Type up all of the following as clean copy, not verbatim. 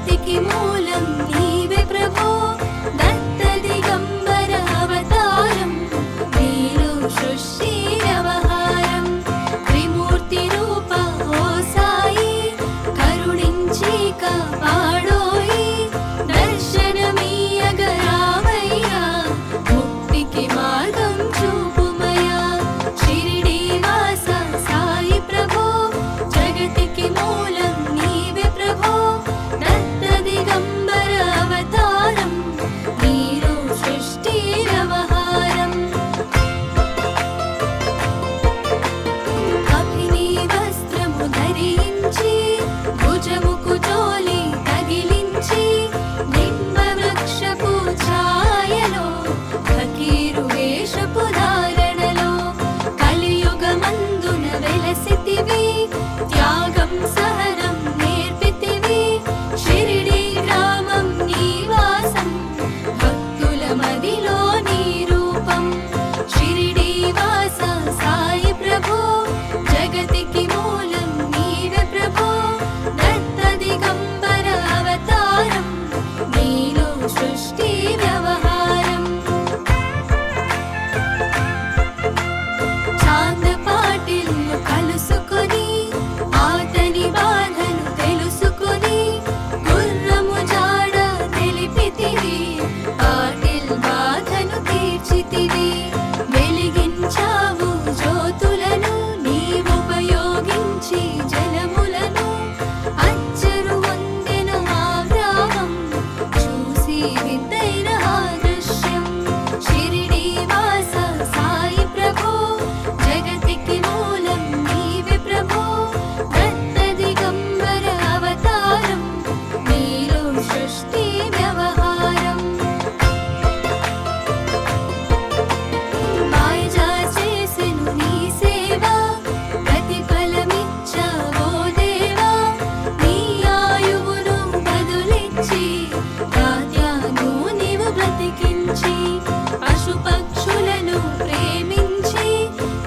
జగతికి మూలం నీవే ప్రభో దత్త దిగంబర అవతారం నీలో సృష్టి వ్యవహారం త్రిమూర్తి రూప ఓ సాయి కరుణించి కాపాడోయి దర్శనమీయగ రామయ్యా ముక్తికి మార్గం చూపుమయా షిరిడి వాస సాయి ప్రభో జగతికి మూలం నీవే ప్రభో దత్త దిగంబర అవతారం నీలో సృష్టి వ్యవహారం అభినీ వస్త్రము ధరించి భుజముకు జోలి తగిలించి నింబ వృక్షపు ఛాయలో ఫకీరు వేషపు ధారణలో కలియుగమందున వెలసితివి త్యాగం సహనం నేర్పితివి షిరిడి గ్రామం నీవాసం భక్తుల మదిలో నీ రూపం షిరిడి వాస సాయి ప్రభో జగతికి మూలం నీవే ప్రభో దత్త దిగంబర అవతారం నీలో సృష్టి వ్యవహారం చాంద పాటిల్ను కలుసుకొని ఆతని బాధను తెలుసుకొని గుర్రము జాడ తెలిపితివి పాటిల్ బాధను తీర్చితివి వెలిగించావు జ్యోతులను నీవుపయోగించి జలములను అచ్చరు వందెన ఆ గ్రామం చూసి వింతైన ఆ దృశ్యం షిరిడి వాస సాయి ప్రభో జగతికి మూలం నీవే ప్రభో దత్త దిగంబర అవతారం నీలో సృష్టి వ్యవహారం మాయజా చేసెను నీ సేవ ప్రతిఫలమిచ్చావో దేవా నీ ఆయువును బదులిచ్చి దాత్యాను నీవు బ్రతికించి పశుపక్షులను ప్రేమించి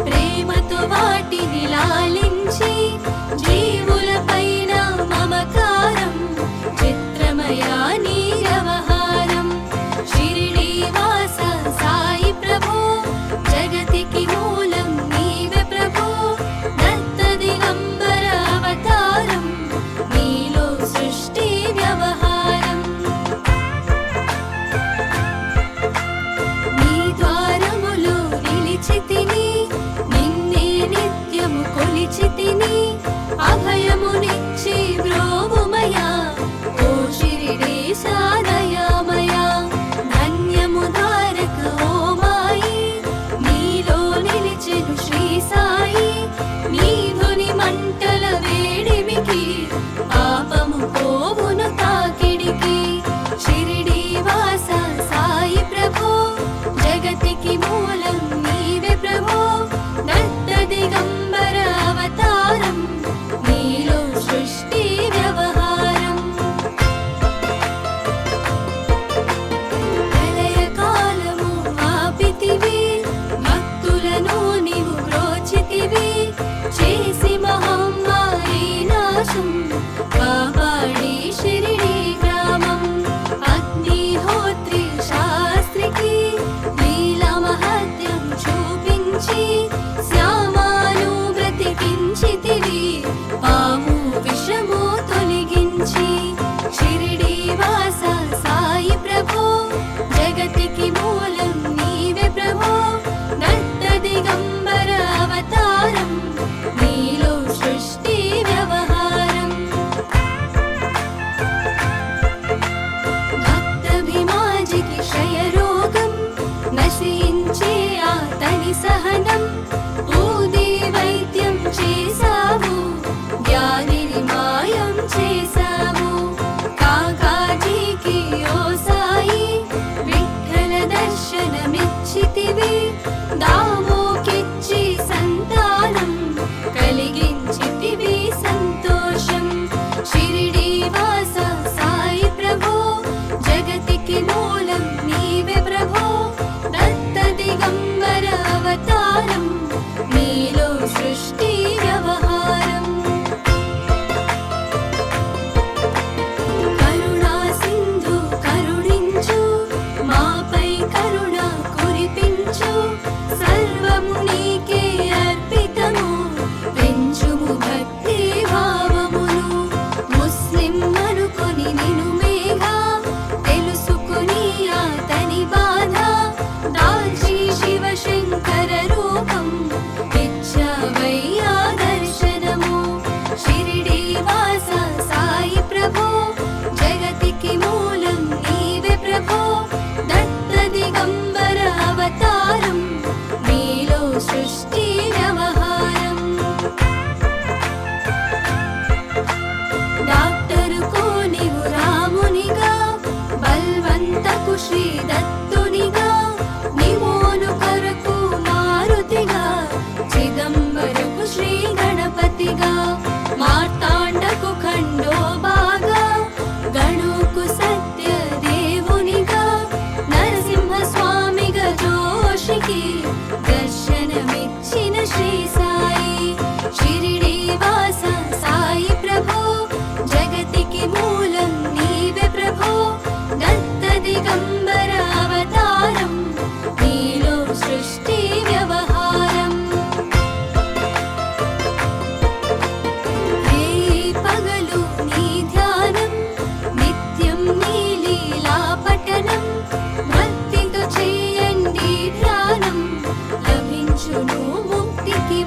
ప్రేమతో వాటిని లాలించి జీవులపైన మమకారం చిత్రమయా నీ వ్యవహారం షిరిడి వాస సాయి ప్రభో జగతికి మూలం నీవే ప్రభో దత్త దిగంబర అవతారం నీలో సృష్టి వ్యవహారం భక్తులకి దర్శనమిచ్చిన శ్రీ సాయి షిరిడి వాస సాయి ప్రభో జగతికి మూలం నీవే ప్రభో దత్త దిగంబర అవతారం నీలో సృష్టి వ్యవహారం రే పగలు నీ ధ్యానం నిత్యం నీ లీలా పఠనం భక్తితో చేయండి ధ్యానం లభించును ముక్తికి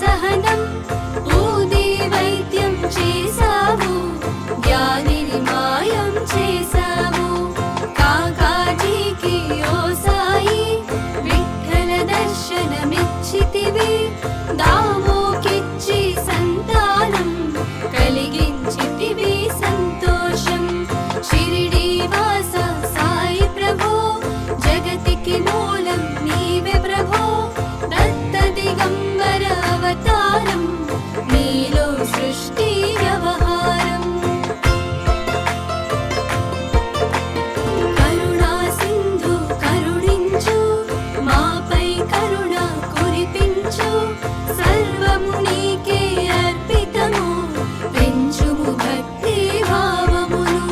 సహనం ఊది వైద్యం చేసావు వ్యాధిని మాయం చేసావు కాకాజీకి ఓ సాయి విఠ్ఠల దర్శనమిచ్చితివి దామోకిచ్చి సంతానం కలిగించితివి సంతోషం షిరిడి వాస సాయి ప్రభో జగతికి మూలం నీవే ప్రభో దత్త దిగంబర అవతారం నీలో సృష్టి వ్యవహారం కరుణా సింధు కరుణించు మాపై కరుణ కురిపించు సర్వము నీకే అర్పితము పెంచుము భక్తి భావమును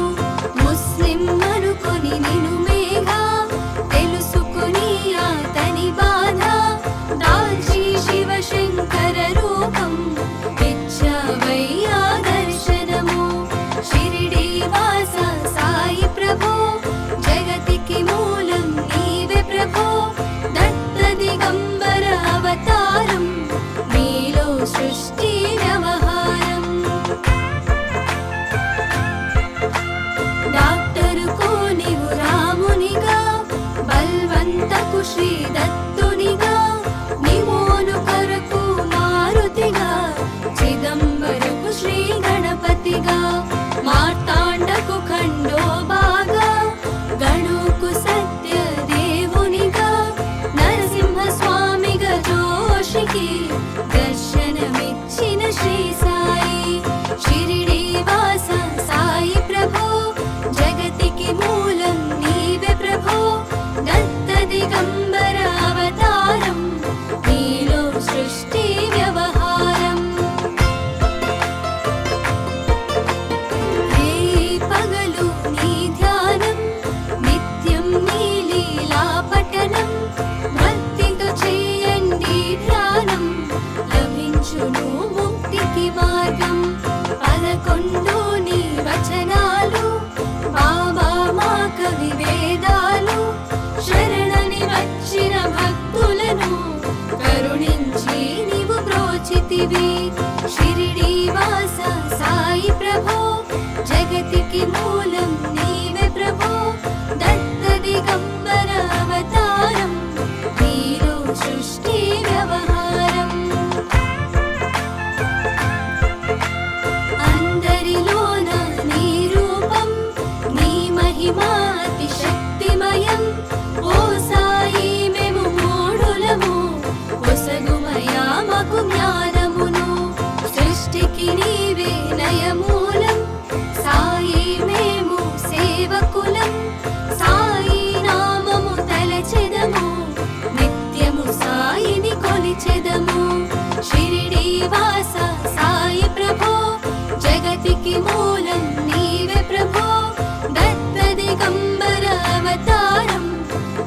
ముస్లిం అనుకొని నిను మేఘా తెలుసుకుని అతని బాధ దాల్చి శివశంకర రూపం ఇచ్చవయ్యా దర్శనము షిరిడి వాస సాయి ప్రభో జగతికి మూలం నీవే ప్రభో దత్త దిగంబర అవతారం నీలో సృష్టి వ్యవహారం డాక్టరుకు నీవు రామునిగా బల్వంతకు శ్రీ దత్తునిగా నిమోను కొరకు మారుతిగా చిదంబరకు శ్రీ గణపతిగా మార్తాండకు ఖండోబాగా గణుకు సత్య దేవునిగా నరసింహ స్వామిగా జోషికి దర్శనమిచ్చిన శ్రీ సాయి షిరిడి వాస సాయి ప్రభో జగతికి మూలం నీవే ప్రభో దత్త దిగంబర అవతారం నీలో సృష్టి వ్యవహారం హే పగలు నీ ధ్యానం నిత్యం నీ లీలా పఠనం భక్తితో చేయండి ధ్యానం లభించును ముక్తికి మార్గం 11 నీ వచనాలు బాబా మా కవి వేదాలు శరణని వచ్చిన భక్తులను కరుణించి నీవు బ్రోచితివి షిరిడి వాస సాయి ప్రభో జగతికి మూలం నీవే ప్రభో దత్త దిగంబర అవతారం నీలో సృష్టి వ్యవహారం అందరిలోన నీ రూపం నీ మహిమా అతి శక్తిమయం ఓ సాయి మేము మూఢులము ఒసగుమయా మాకు జ్ఞానమును సృష్టికి నీవే నయమూలం సాయి మేము సేవకులం సాయి నామము తలచెదము నిత్యము సాయిని కొలిచెదము షిరిడి వాస సాయి ప్రభో జగతికి మూలం నీవే ప్రభో దత్త దిగంబర అవతారం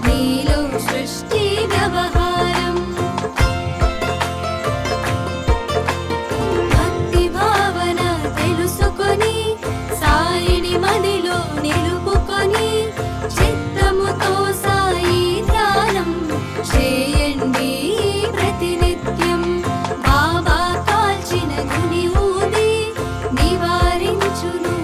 నీలో సృష్టి వ్యవహారం భక్తి భావన తెలుసుకొని సాయిని మదిలో నిలుపుకొని చిత్తముతో సాయి ధ్యానం చేయండి ప్రతినిత్యం బాబా కాల్చిన గుని ఊది నివారించును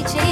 చేయి